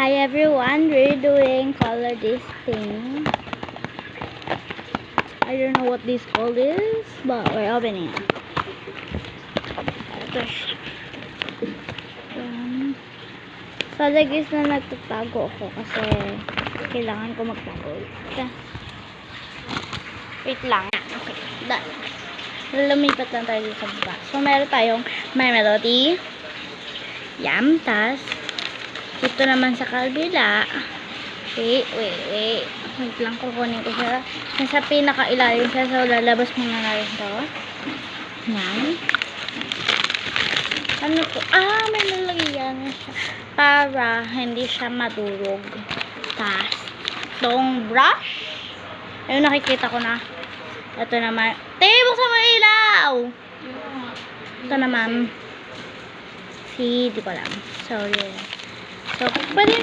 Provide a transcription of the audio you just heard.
Hi everyone, we're doing color this thing. I don't know what this called is, but we're opening it. Ito siya. So, guys, na nagtatago ako kasi kailangan ko magtago. Wait lang. Okay, done. Lumipat lang tayo sa baba. So, meron tayong My Melody. Yam, tas ito naman sa kabila. Wait lang, kukunin ko siya. Nasa pinaka-ilalim siya. So, lalabas muna natin ito. Yan. Ano to? Ah, may nalagyan siya. Para hindi siya madurog. Tas, itong brush. Ayun, nakikita ko na. Ito naman. Buksan mo ilaw! Ito naman. Di ko lang. Sorry. So, pwede